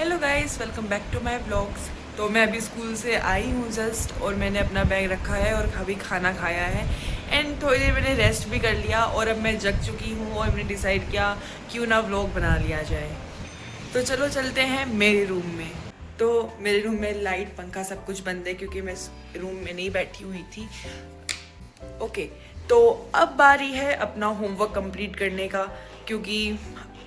Hello guys, welcome back to my vlogs. तो मैं अभी स्कूल से आई हूँ जस्ट, और मैंने अपना बैग रखा है और अभी खाना खाया है एंड थोड़ी देर मैंने रेस्ट भी कर लिया और अब मैं जग चुकी हूँ और मैंने डिसाइड किया क्यों ना व्लॉग बना लिया जाए। तो चलो चलते हैं मेरे रूम में। तो मेरे रूम में लाइट पंखा सब कुछ बंद है क्योंकि मैं रूम में नहीं बैठी हुई थी। ओके, तो अब बारी है अपना होमवर्क कंप्लीट करने का, क्योंकि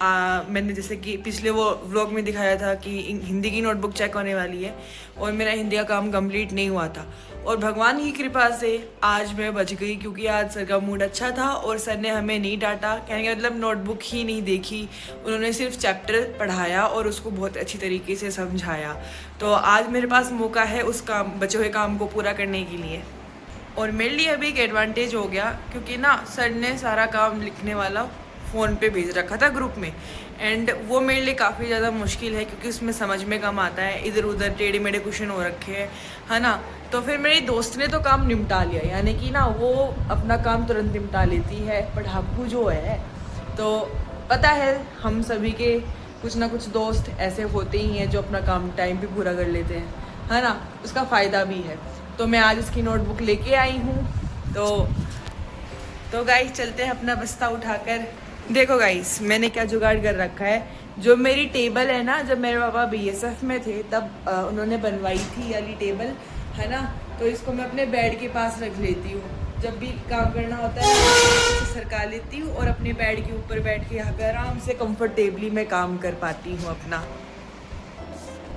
मैंने जैसे कि पिछले वो व्लॉग में दिखाया था कि हिंदी की नोटबुक चेक होने वाली है और मेरा हिंदी का काम कंप्लीट नहीं हुआ था। और भगवान की कृपा से आज मैं बच गई, क्योंकि आज सर का मूड अच्छा था और सर ने हमें नहीं डांटा। कहने का मतलब नोटबुक ही नहीं देखी, उन्होंने सिर्फ चैप्टर पढ़ाया और उसको बहुत अच्छी तरीके से समझाया। तो आज मेरे पास मौका है उस काम बचे हुए काम को पूरा करने के लिए। और मेरे लिए अभी एक एडवांटेज हो गया, क्योंकि ना सर ने सारा काम लिखने वाला फ़ोन पे भेज रखा था ग्रुप में, एंड वो मेरे लिए काफ़ी ज़्यादा मुश्किल है क्योंकि उसमें समझ में कम आता है, इधर उधर टेढ़े मेढ़े क्वेश्चन हो रखे हैं, है ना। तो फिर मेरी दोस्त ने तो काम निपटा लिया, यानी कि ना वो अपना काम तुरंत निपटा लेती है, पढ़ाकू जो है। तो पता है हम सभी के कुछ ना कुछ दोस्त ऐसे होते ही हैं जो अपना काम टाइम पे पूरा कर लेते हैं, है ना। उसका फ़ायदा भी है। तो मैं आज उसकी नोटबुक लेके आई हूँ। तो गाइस चलते हैं अपना बस्ता उठाकर। देखो गाइस, मैंने क्या जुगाड़ कर रखा है। जो मेरी टेबल है ना, जब मेरे पापा बीएसएफ में थे तब उन्होंने बनवाई थी वाली टेबल, है ना। तो इसको मैं अपने बेड के पास रख लेती हूँ। जब भी काम करना होता है मैं सरका लेती हूँ और अपने बेड के ऊपर बैठ के यहाँ पे आराम से कंफर्टेबली मैं काम कर पाती हूँ अपना।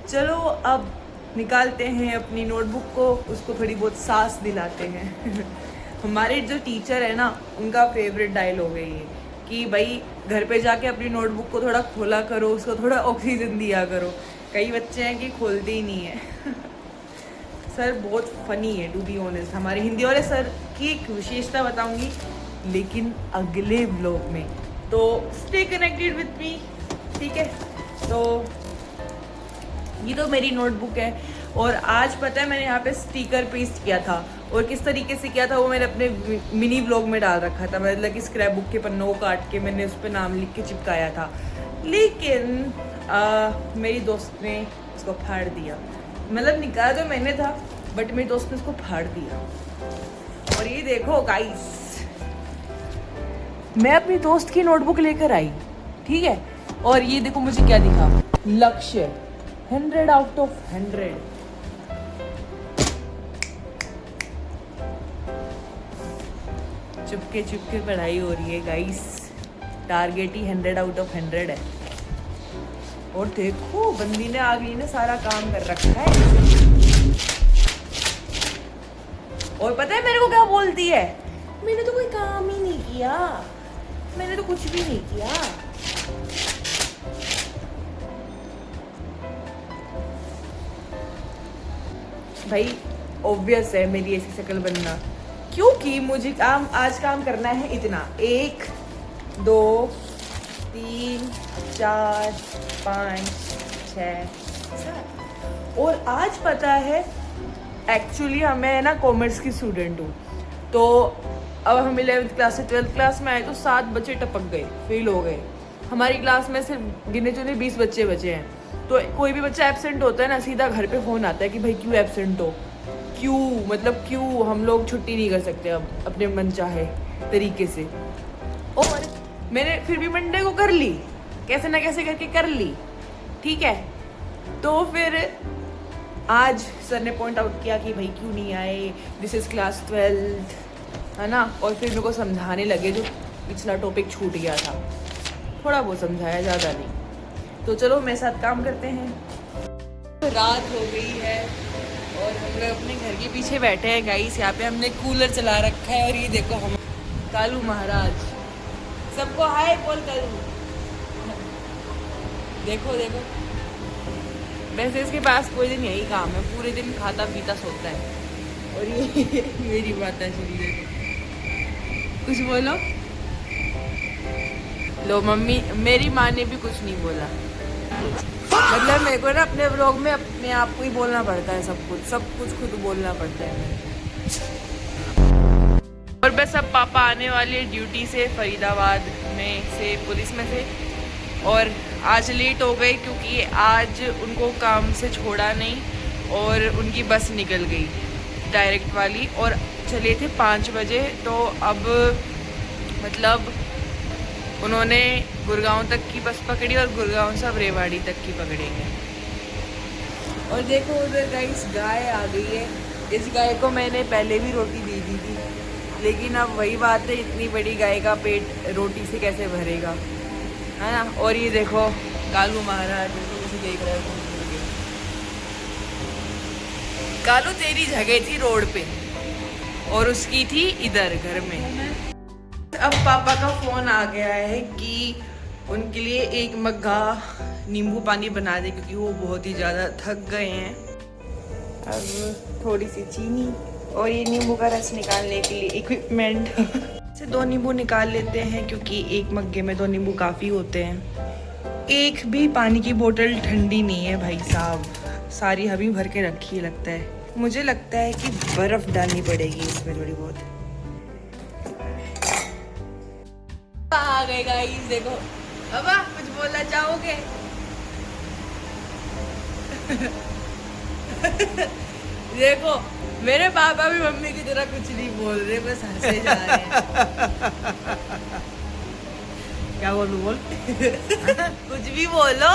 चलो अब निकालते हैं अपनी नोटबुक को, उसको थोड़ी बहुत सांस दिलाते हैं। हमारे जो टीचर है ना, उनका फेवरेट डायलॉग है ये कि भाई घर पे जाके अपनी नोटबुक को थोड़ा खोला करो, उसको थोड़ा ऑक्सीजन दिया करो। कई बच्चे हैं कि खोलते ही नहीं है। सर बहुत फनी है टू बी ऑनेस्ट। हमारे हिंदी वाले सर की एक विशेषता बताऊंगी, लेकिन अगले व्लॉग में। तो स्टे कनेक्टेड विथ मी, ठीक है। तो ये तो मेरी नोटबुक है, और आज पता है मैंने यहाँ पे स्टिकर पेस्ट किया था, और किस तरीके से किया था वो मैंने अपने मिनी व्लॉग में डाल रखा था। मतलब कि स्क्रैप बुक के पन्नों को काट के मैंने उस पर नाम लिख के चिपकाया था, लेकिन मेरी दोस्त ने उसको फाड़ दिया। मतलब निकाला तो मैंने था, बट मेरी दोस्त ने उसको फाड़ दिया। और ये देखो गाइस, मैं अपनी दोस्त की नोटबुक लेकर आई, ठीक है, और ये देखो मुझे क्या दिखा, लक्ष्य 100 आउट ऑफ 100। चुपके चुपके पढ़ाई हो रही है guys, target he 100 out of 100 है। और देखो बंदी ने आगे ने सारा काम कर रखा है। और पता है मेरे को क्या बोलती है, मैंने तो कोई काम ही नहीं किया, मैंने तो कुछ भी नहीं किया। भाई ऑब्वियस है मेरी ऐसी शक्ल बनना, क्योंकि मुझे आज काम करना है इतना, 1 2 3 4 5 6 7। और आज पता है एक्चुअली हमें ना कॉमर्स की स्टूडेंट हूँ, तो अब हम 11वीं क्लास से 12वीं क्लास में आए तो 7 बच्चे टपक गए, फेल हो गए। हमारी क्लास में सिर्फ गिने चुने 20 बच्चे बचे हैं। तो कोई भी बच्चा एब्सेंट होता है ना, सीधा घर पे फ़ोन आता है कि भाई क्यों एब्सेंट हो, क्यों, मतलब क्यों हम लोग छुट्टी नहीं कर सकते अब अपने मन चाहे तरीके से। और मैंने फिर भी मंडे को कर ली, कैसे ना कैसे करके कर ली, ठीक है। तो फिर आज सर ने पॉइंट आउट किया कि भाई क्यों नहीं आए, दिस इज़ क्लास 12, है ना। और फिर मेरे को समझाने लगे जो पिछला टॉपिक छूट गया था, थोड़ा बहुत समझाया, ज़्यादा नहीं। तो चलो मेरे साथ काम करते हैं। रात हो गई है और हम लोग अपने घर के पीछे बैठे हैं गाइस। यहाँ पे हमने कूलर चला रखा है, और ये देखो हम कालू महाराज, सबको हाय बोल कालू। देखो देखो, वैसे इसके पास कोई दिन यही काम है, पूरे दिन खाता पीता सोता है। और ये मेरी माता श्री, देखो कुछ बोलो। लो मम्मी, मेरी माँ ने भी कुछ नहीं बोला। मतलब मेरे को ना अपने व्लॉग में अपने आप को ही बोलना पड़ता है, सब कुछ खुद बोलना पड़ता है। और बस अब पापा आने वाले ड्यूटी से, फरीदाबाद में से, पुलिस में से, और आज लेट हो गए क्योंकि आज उनको काम से छोड़ा नहीं और उनकी बस निकल गई डायरेक्ट वाली और चले थे 5 बजे। तो अब मतलब उन्होंने गुड़गांव तक की बस पकड़ी और गुड़गांव से अब रेवाड़ी तक की पकड़ेंगे। और देखो उधर गाइस गाय आ गई है। इस गाय को मैंने पहले भी रोटी दे दी थी, लेकिन अब वही बात है, इतनी बड़ी गाय का पेट रोटी से कैसे भरेगा, है ना। और ये देखो कालू महाराज उसे देख रहा है। कालू तेरी जगह थी रोड पे और उसकी थी इधर घर में। अब पापा का फोन आ गया है कि उनके लिए एक मग्गा नींबू पानी बना दे क्योंकि वो बहुत ही ज़्यादा थक गए हैं। अब थोड़ी सी चीनी और ये नींबू का रस निकालने के लिए इक्विपमेंट से 2 नींबू निकाल लेते हैं क्योंकि एक मग्गे में 2 नींबू काफ़ी होते हैं। एक भी पानी की बोतल ठंडी नहीं है भाई साहब, सारी हबी भर के रखी लगता है। मुझे लगता है कि बर्फ़ डालनी पड़ेगी इसमें थोड़ी बहुत। आ गए गाइस, देखो अब कुछ बोलना चाहोगे? देखो मेरे पापा भी मम्मी की तरह कुछ नहीं बोल रहे, बस हंसे जा रहे हैं। क्या बोलूं बोल? कुछ भी बोलो।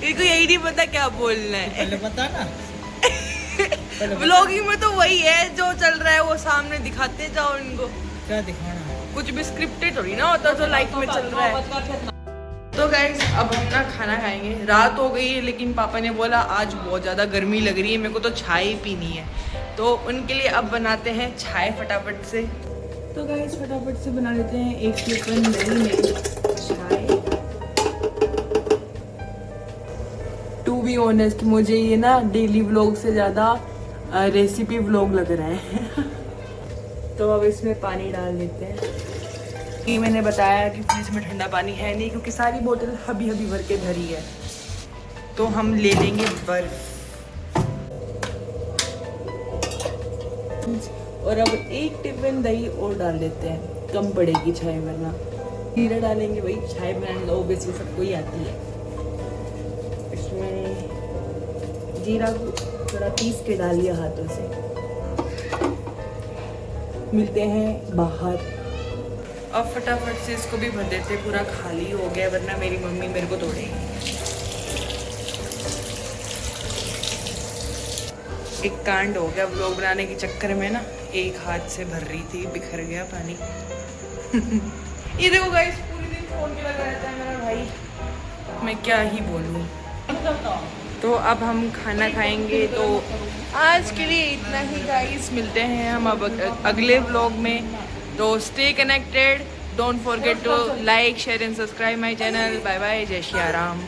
इनको यही नहीं पता क्या बोलना है। पहले पता ना। व्लॉगिंग में तो वही है, जो चल रहा है वो सामने दिखाते जाओ इनको। क्या दिखाना है? कुछ भी स्क्रिप्टेड थोड़ी ना होता जो लाइफ में चल रहा है। तो गाइस अब हम ना खाना खाएंगे। रात हो गई है लेकिन पापा ने बोला आज बहुत ज़्यादा गर्मी लग रही है, मेरे को तो चाय पीनी है, तो उनके लिए अब बनाते हैं चाय फटाफट से। तो गाइस फटाफट से बना लेते हैं 1 टिफिन दही में चाय। टू बी ऑनेस्ट मुझे ये ना डेली व्लॉग से ज़्यादा रेसिपी व्लॉग लग रहा है। तो अब इसमें पानी डाल देते हैं। कि मैंने बताया कि फ्रिज में ठंडा पानी है नहीं क्योंकि सारी बोतल हबी हबी भर के भरी है। तो हम ले लेंगे बर्फ और अब 1 टिफिन दही और डाल देते हैं, कम पड़ेगी चाय वरना। जीरा डालेंगे, भाई चाय बनाने तो ऑब्वियसली सबको ही आती है। इसमें जीरा को थोड़ा पीस के डालिए हाथों से। मिलते हैं बाहर। अब फटाफट से इसको भी भर देते, पूरा खाली हो गया वरना मेरी मम्मी मेरे को तोड़ेगी। एक कांड हो गया व्लॉग बनाने के चक्कर में ना, एक हाथ से भर रही थी, बिखर गया पानी। ये देखो गाइस पूरे दिन फोन पे लगा रहता है मेरा भाई, मैं क्या ही बोलूँ। तो अब हम खाना खाएंगे, तो आज के लिए इतना ही गाइस। मिलते हैं हम अब अगले व्लॉग में। तो stay connected, don't forget to like share and subscribe my channel. Bye bye, Jai Shri Ram.